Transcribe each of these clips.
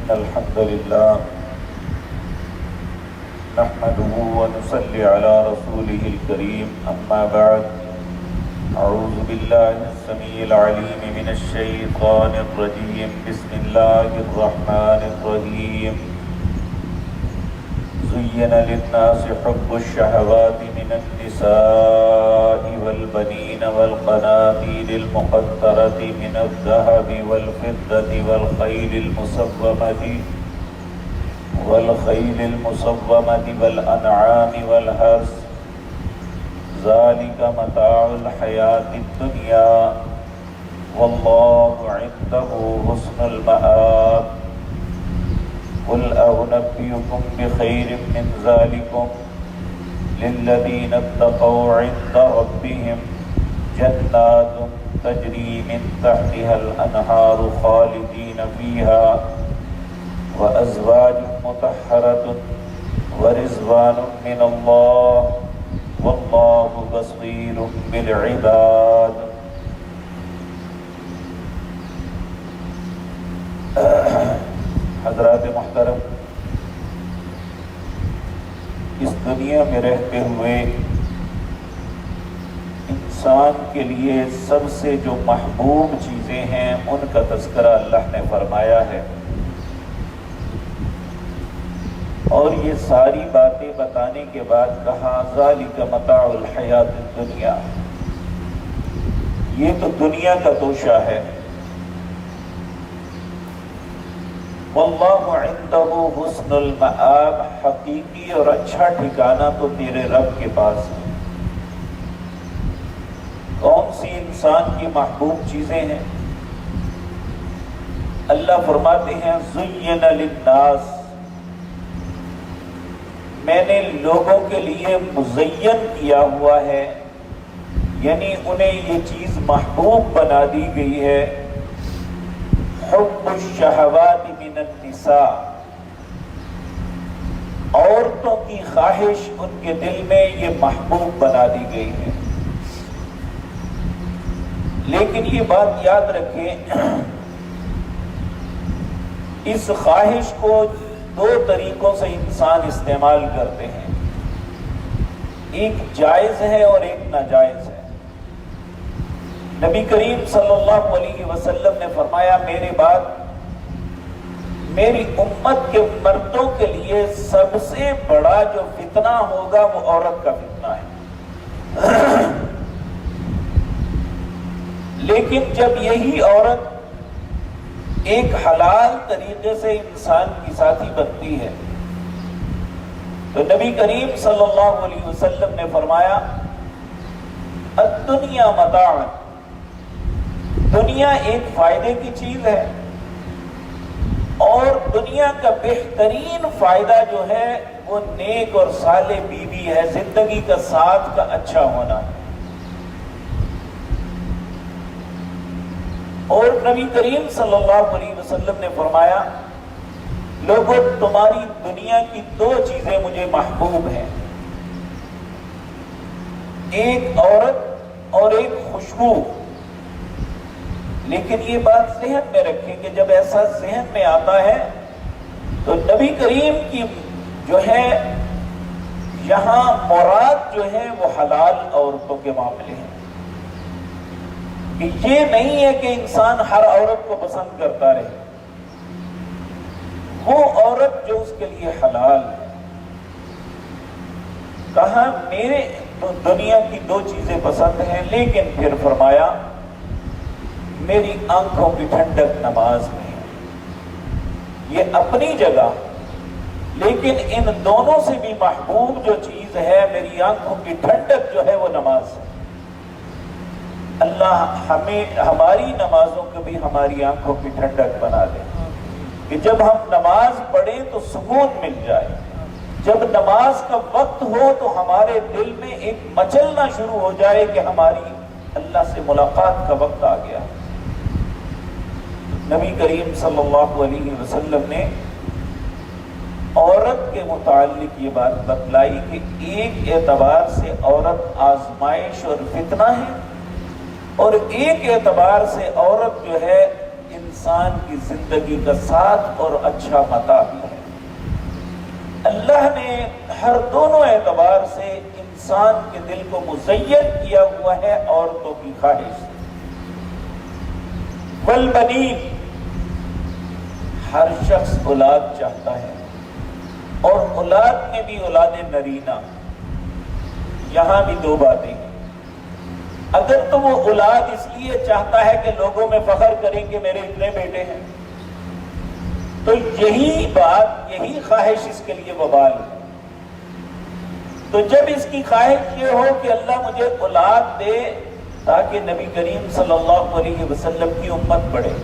إن الحمد لله نحمده ونصلي على رسوله الكريم أما بعد أعوذ بالله السميع العليم من الشيطان الرجيم بسم الله الرحمن الرحيم زين للناس حب الشهوات من النساء والبنين والقناطير المقنطرة من الذهب والفضة والخيل المصومة والأنعام والحرث ذلك متاع الحياة الدنيا والله عنده حسن المآب قل أنبئكم بخير من ذلكم للذين اتقوا عند ربهم جنات تجري من تحتها الأنهار خالدين فيها وأزواج مطهرة ورضوان من الله والله بصير بالعباد. حضرات محترم، اس دنیا میں رہتے ہوئے انسان کے لیے سب سے جو محبوب چیزیں ہیں ان کا تذکرہ اللہ نے فرمایا ہے، اور یہ ساری باتیں بتانے کے بعد کہا ذالک متاع الحیات الدنیا، یہ تو دنیا کا توشہ ہے، واللہ عندہ حسن المآب، حقیقی اور اچھا ٹھکانہ تو تیرے رب کے پاس ہے۔ کون سی انسان کی محبوب چیزیں ہیں؟ اللہ فرماتے ہیں زین للناس، میں نے لوگوں کے لیے مزین کیا ہوا ہے، یعنی انہیں یہ چیز محبوب بنا دی گئی ہے، حب الشہوات من النساء، عورتوں کی خواہش ان کے دل میں یہ محبوب بنا دی گئی ہے۔ لیکن یہ بات یاد رکھیں، اس خواہش کو دو طریقوں سے انسان استعمال کرتے ہیں، ایک جائز ہے اور ایک ناجائز ہے۔ نبی کریم صلی اللہ علیہ وسلم نے فرمایا میرے بعد میری امت کے مردوں کے لیے سب سے بڑا جو فتنہ ہوگا وہ عورت کا فتنہ ہے، لیکن جب یہی عورت ایک حلال طریقے سے انسان کی ساتھی بنتی ہے تو نبی کریم صلی اللہ علیہ وسلم نے فرمایا الدنیا متاع، دنیا ایک فائدے کی چیز ہے، اور دنیا کا بہترین فائدہ جو ہے وہ نیک اور صالح بیوی ہے، زندگی کا ساتھ کا اچھا ہونا ہے۔ اور نبی کریم صلی اللہ علیہ وسلم نے فرمایا لوگوں تمہاری دنیا کی دو چیزیں مجھے محبوب ہیں، ایک عورت اور ایک خوشبو۔ لیکن یہ بات ذہن میں رکھیں کہ جب ایسا ذہن میں آتا ہے تو نبی کریم کی جو ہے یہاں مراد جو ہے وہ حلال عورتوں کے معاملے ہیں، کہ یہ نہیں ہے کہ انسان ہر عورت کو پسند کرتا رہے، وہ عورت جو اس کے لیے حلال ہے۔ کہا میرے تو دنیا کی دو چیزیں پسند ہیں، لیکن پھر فرمایا میری آنکھوں کی ٹھنڈک نماز میں ہے، یہ اپنی جگہ، لیکن ان دونوں سے بھی محبوب جو چیز ہے میری آنکھوں کی ٹھنڈک جو ہے وہ نماز ہے۔ اللہ ہمیں ہماری نمازوں کو بھی ہماری آنکھوں کی ٹھنڈک بنا دے، کہ جب ہم نماز پڑھیں تو سکون مل جائے، جب نماز کا وقت ہو تو ہمارے دل میں ایک مچلنا شروع ہو جائے کہ ہماری اللہ سے ملاقات کا وقت آ گیا۔ نبی کریم صلی اللہ علیہ وسلم نے عورت کے متعلق یہ بات بتلائی کہ ایک اعتبار سے عورت آزمائش اور فتنہ ہے، اور ایک اعتبار سے عورت جو ہے انسان کی زندگی کا ساتھ اور اچھا متاع بھی ہے۔ اللہ نے ہر دونوں اعتبار سے انسان کے دل کو مزین کیا ہوا ہے عورتوں کی خواہش سے۔ والبنین، ہر شخص اولاد چاہتا ہے، اور اولاد میں بھی اولاد نرینہ۔ یہاں بھی دو باتیں ہیں۔ اگر تو وہ اولاد اس لیے چاہتا ہے کہ لوگوں میں فخر کریں کہ میرے اتنے بیٹے ہیں، تو یہی بات، یہی خواہش اس کے لیے وبال ہے۔ تو جب اس کی خواہش یہ ہو کہ اللہ مجھے اولاد دے تاکہ نبی کریم صلی اللہ علیہ وسلم کی امت بڑھے،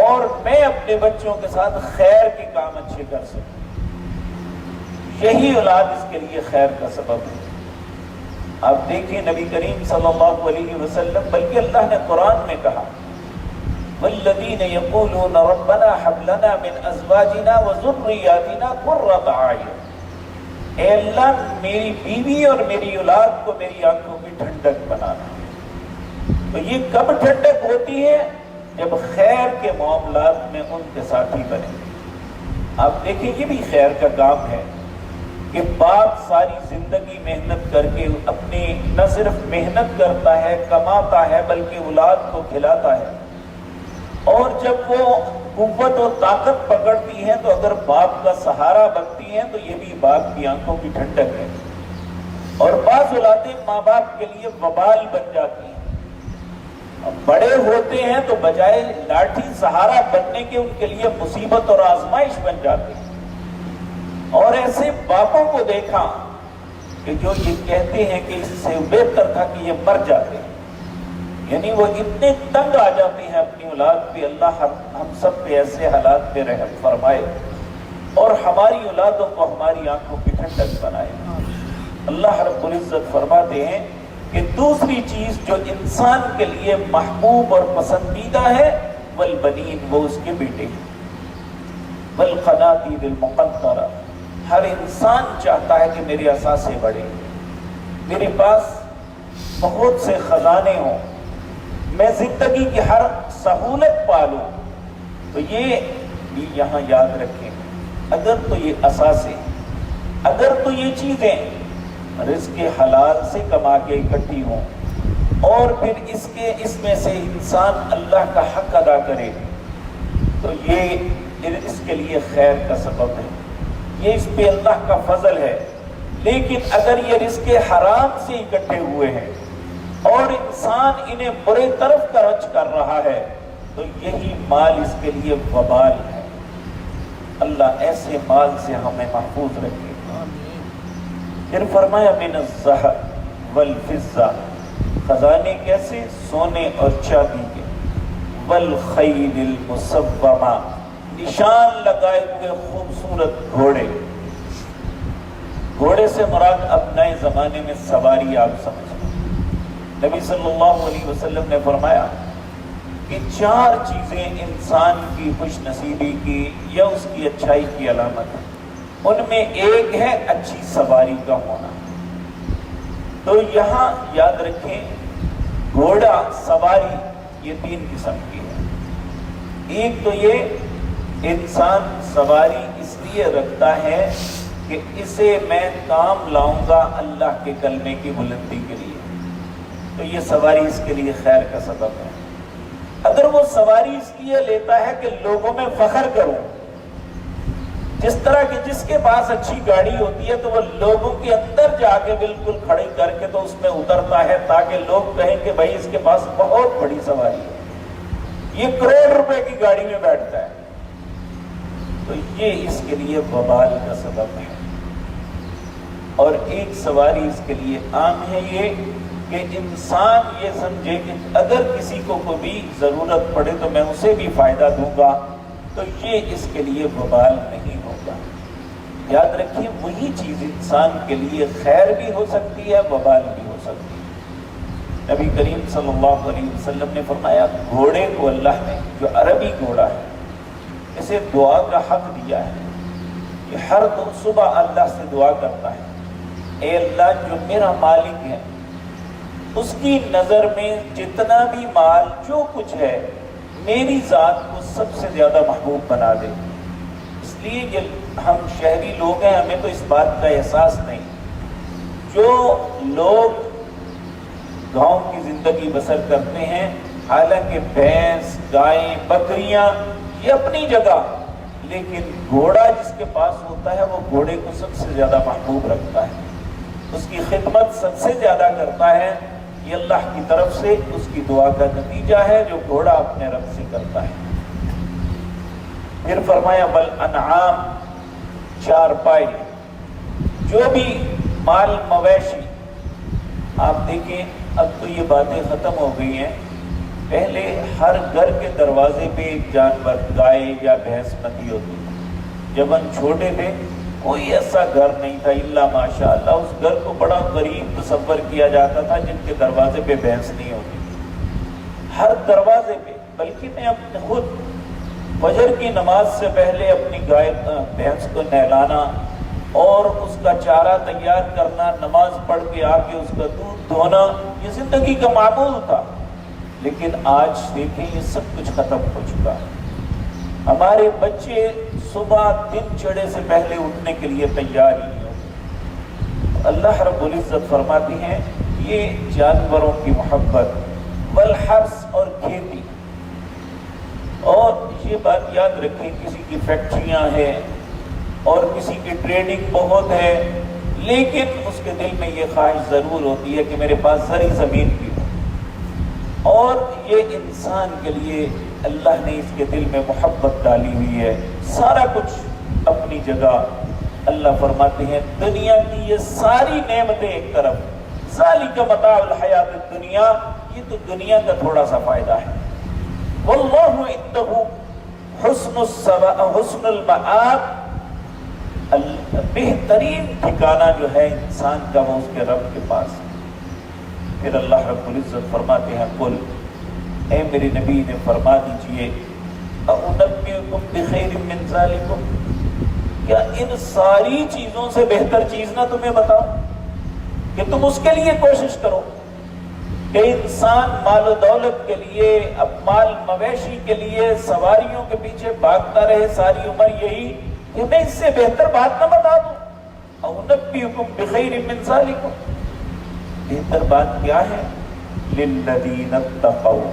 اور میں اپنے بچوں کے ساتھ خیر کے کام اچھے کر سکوں، یہی اولاد اس کے لیے خیر کا سبب ہے۔ آپ دیکھیں نبی کریم صلی اللہ علیہ وسلم، بلکہ اللہ نے قرآن میں کہا والذین یقولون ربنا هب لنا من ازواجنا وذریاتنا قرۃ اعین، اے اللہ میری بیوی اور میری اولاد کو میری آنکھوں کی ٹھنڈک بنانا۔ تو یہ کب ٹھنڈک ہوتی ہے؟ جب خیر کے معاملات میں ان کے ساتھی بنے۔ آپ دیکھیں یہ بھی خیر کا کام ہے کہ باپ ساری زندگی محنت کر کے اپنی نہ صرف محنت کرتا ہے، کماتا ہے، بلکہ اولاد کو کھلاتا ہے، اور جب وہ قوت و طاقت پکڑتی ہیں تو اگر باپ کا سہارا بنتی ہیں تو یہ بھی باپ کی آنکھوں کی ٹھنڈک ہے۔ اور بعض اولادیں ماں باپ کے لیے وبال بن جاتی ہیں، بڑے ہوتے ہیں تو بجائے لاٹھی سہارا بننے کے ان کے لیے مصیبت اور آزمائش بن جاتے ہیں۔ اور ایسے باپوں کو دیکھا کہ جو یہ کہتے ہیں کہ اس سے بہتر تھا کہ یہ مر جاتے ہیں، یعنی وہ اتنے تنگ آ جاتے ہیں اپنی اولاد پہ۔ اللہ ہم سب پہ ایسے حالات پہ رحم فرمائے اور ہماری اولادوں کو ہماری آنکھوں کی ٹھنڈک بنائے۔ اللہ رب العزت فرماتے ہیں کہ دوسری چیز جو انسان کے لیے محبوب اور پسندیدہ ہے، والبنین، وہ اس کے بیٹے ہیں۔ والقناطیر المقنطرہ، ہر انسان چاہتا ہے کہ میرے اثاثے بڑھے، میرے پاس بہت سے خزانے ہوں، میں زندگی کی ہر سہولت پالوں۔ تو یہ بھی یہاں یاد رکھیں، اگر تو یہ اثاثے، اگر تو یہ چیزیں رزق حلال سے کما کے اکٹھی ہوں، اور پھر اس میں سے انسان اللہ کا حق ادا کرے، تو یہ اس کے لیے خیر کا سبب ہے، یہ اس پہ اللہ کا فضل ہے۔ لیکن اگر یہ رزق حرام سے اکٹھے ہوئے ہیں اور انسان انہیں برے طرف خرچ کر رہا ہے، تو یہی مال اس کے لیے وبال ہے۔ اللہ ایسے مال سے ہمیں محفوظ رکھے۔ پھر فرمایا من الذهب والفضہ، خزانے کیسے؟ سونے اور چاندی کے۔ والخیل المسومہ، نشان لگائے ہوئے خوبصورت گھوڑے۔ گھوڑے سے مراد اب نئے زمانے میں سواری آپ سمجھیں۔ نبی صلی اللہ علیہ وسلم نے فرمایا کہ 4 چیزیں انسان کی خوش نصیبی کی یا اس کی اچھائی کی علامت ہے، ان میں ایک ہے اچھی سواری کا ہونا۔ تو یہاں یاد رکھیں گھوڑا سواری یہ 3 قسم کی ہے۔ ایک تو یہ انسان سواری اس لیے رکھتا ہے کہ اسے میں کام لاؤں گا اللہ کے کلمے کی بلندی کے لیے، تو یہ سواری اس کے لیے خیر کا سبب ہے۔ اگر وہ سواری اس لیے لیتا ہے کہ لوگوں میں فخر کروں، جس طرح کہ جس کے پاس اچھی گاڑی ہوتی ہے تو وہ لوگوں کے اندر جا کے بالکل کھڑی کر کے تو اس میں اترتا ہے تاکہ لوگ کہیں کہ بھائی اس کے پاس بہت بڑی سواری ہے، یہ کروڑ روپے کی گاڑی میں بیٹھتا ہے، تو یہ اس کے لیے وبال کا سبب ہے۔ اور ایک سواری اس کے لیے عام ہے یہ کہ انسان یہ سمجھے کہ اگر کسی کو کوئی ضرورت پڑے تو میں اسے بھی فائدہ دوں گا، تو یہ اس کے لیے وبال نہیں ہوگا۔ یاد رکھیے وہی چیز انسان کے لیے خیر بھی ہو سکتی ہے، وبال بھی ہو سکتی ہے۔ نبی کریم صلی اللہ علیہ وسلم نے فرمایا گھوڑے کو اللہ نے، جو عربی گھوڑا ہے، اسے دعا کا حق دیا ہے، کہ ہر صبح اللہ سے دعا کرتا ہے، اے اللہ جو میرا مالک ہے اس کی نظر میں جتنا بھی مال جو کچھ ہے میری ذات کو سب سے زیادہ محبوب بنا دے. اس لیے یہ ہم شہری لوگ ہیں، ہمیں تو اس بات کا احساس نہیں. جو لوگ گاؤں کی زندگی بسر کرتے ہیں، حالانکہ بھینس، گائیں، بکریاں یہ اپنی جگہ، لیکن گھوڑا جس کے پاس ہوتا ہے وہ گھوڑے کو سب سے زیادہ محبوب رکھتا ہے، اس کی خدمت سب سے زیادہ کرتا ہے. یہ اللہ کی طرف سے اس کی دعا کا نتیجہ ہے جو گھوڑا اپنے رب سے کرتا ہے. پھر فرمایا والانعام، چارپائی، جو بھی مال مویشی. آپ دیکھیں اب تو یہ باتیں ختم ہو گئی ہیں. پہلے ہر گھر کے دروازے پہ ایک جانور، گائے یا بھینس بندھی ہوتی تھی. جب ہم چھوٹے تھے کوئی ایسا گھر نہیں تھا الا ماشاء اللہ اس گھر کو بڑا غریب تصور کیا جاتا تھا جن کے دروازے پہ بھینس نہیں ہوتی. ہر دروازے پہ، بلکہ میں اپنے خود فجر کی نماز سے پہلے اپنی گائے بھینس کو نہلانا اور اس کا چارہ تیار کرنا، نماز پڑھ کے آ کے اس کا دودھ دھونا، یہ زندگی کا معمول تھا. لیکن آج دیکھیں یہ سب کچھ ختم ہو چکا ہے. ہمارے بچے صبح دن چڑھے سے پہلے اٹھنے کے لیے تیار ہی نہیں ہوتے. اللہ رب العزت فرماتی ہیں یہ جانوروں کی محبت، والحرث اور کھیتی. اور یہ بات یاد رکھیں، کسی کی فیکٹریاں ہیں اور کسی کی ٹریڈنگ بہت ہے، لیکن اس کے دل میں یہ خواہش ضرور ہوتی ہے کہ میرے پاس زرعی زمین بھی ہو. اور یہ انسان کے لیے اللہ نے اس کے دل میں محبت ڈالی ہوئی ہے. سارا کچھ اپنی جگہ. اللہ فرماتے ہیں دنیا کی یہ ساری نعمتیں ایک طرف، ذالک متاع الحیات الدنیا، یہ تو دنیا کا تھوڑا سا فائدہ ہے. واللہ عنده حسن المآب، بہترین ٹھکانہ جو ہے انسان کا وہ اس کے رب کے پاس. پھر اللہ رب العزت فرماتے ہیں قل، اے میرے نبی نے فرما دیجئے، اُنَبِّئُكُم بِخَيْرٍ مِّن ذَلِكُم، کیا ان ساری چیزوں سے بہتر چیز نہ تمہیں بتاؤں کہ تم اس کے لیے کوشش کرو کہ انسان مال و دولت کے لیے، اب مال مویشی کے لیے سواریوں کے پیچھے بھاگتا رہے ساری عمر، یہی کہ میں اس سے بہتر بات نہ بتا دوں. اُنَبِّئُكُم بِخَيْرٍ مِّن ذَلِكُم، بہتر بات کیا ہے؟ لِلَّذِينَ اتَّقَوْا،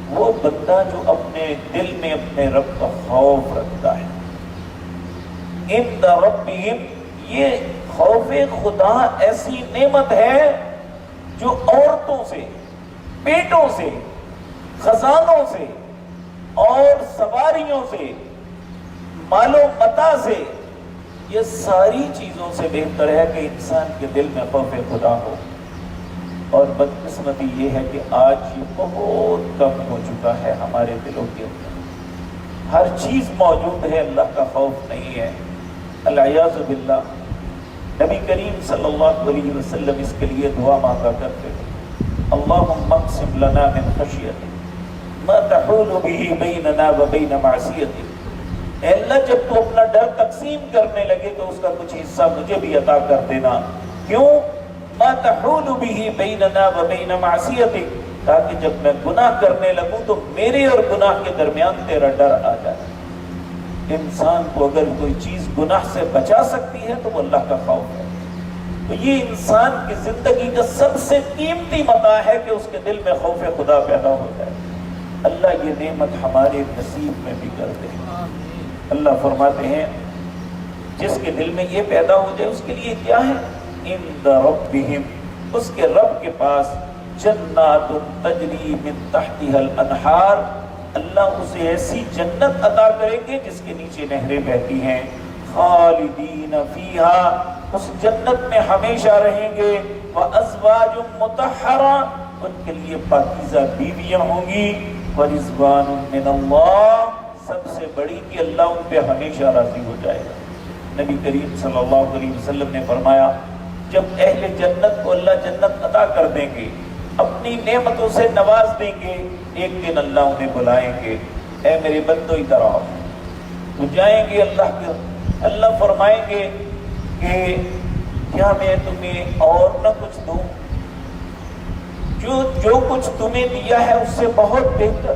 وہ بندہ جو اپنے دل میں اپنے رب کا خوف رکھتا ہے. عند ربہم، یہ خوف خدا ایسی نعمت ہے جو عورتوں سے، پیٹوں سے، خزانوں سے اور سواریوں سے، مال و متاع سے، یہ ساری چیزوں سے بہتر ہے کہ انسان کے دل میں خوف خدا ہو. اور بدقسمتی یہ ہے کہ آج یہ بہت کم ہو چکا ہے ہمارے دلوں کے اندر. ہر چیز موجود ہے، اللہ کا خوف نہیں ہے. العیاذ باللہ. نبی کریم صلی اللہ علیہ وسلم اس کے لیے دعا مانگا کرتے تھے، اللہم اقسم لنا من خشیتک ما تحول به بیننا وبین معصیتک. اے اللہ جب تو اپنا ڈر تقسیم کرنے لگے تو اس کا کچھ حصہ مجھے بھی عطا کر دینا. کیوں؟ ما تحول به بیننا وبین معصیتک، تاکہ جب میں گناہ کرنے لگوں تو میرے اور گناہ کے درمیان تیرا ڈر آ جائے. انسان کو اگر کوئی چیز گناہ سے بچا سکتی ہے تو وہ اللہ کا خوف ہے. تو یہ انسان کی زندگی کا سب سے قیمتی متاع ہے کہ اس کے دل میں خوف خدا پیدا ہو جائے. اللہ یہ نعمت ہمارے نصیب میں بھی کر دے. اللہ فرماتے ہیں جس کے دل میں یہ پیدا ہو جائے اس کے لیے کیا ہے؟ عند ربہم، اس کے رب کے پاس، جنات تجری من تحتها الانہار، اللہ اسے ایسی جنت عطا کریں گے جس کے نیچے نہریں بہتی ہیں. خالدین فیہا، اس جنت میں ہمیشہ رہیں گے. وازواج مطہرہ، ان کے لیے پاکیزہ بیویاں ہوں گی. ورضوان من اللہ، سب سے بڑی کہ اللہ ان پہ ہمیشہ راضی ہو جائے گا. نبی کریم صلی اللہ علیہ وسلم نے فرمایا جب اہل جنت کو اللہ جنت عطا کر دیں گے، اپنی نعمتوں سے نواز دیں گے، ایک دن اللہ انہیں بلائیں گے، اے میرے بندو ادھر آؤ. تو جائیں گے اللہ فرمائیں گے کہ کیا میں تمہیں اور نہ کچھ دوں؟ جو کچھ تمہیں دیا ہے اس سے بہت بہتر.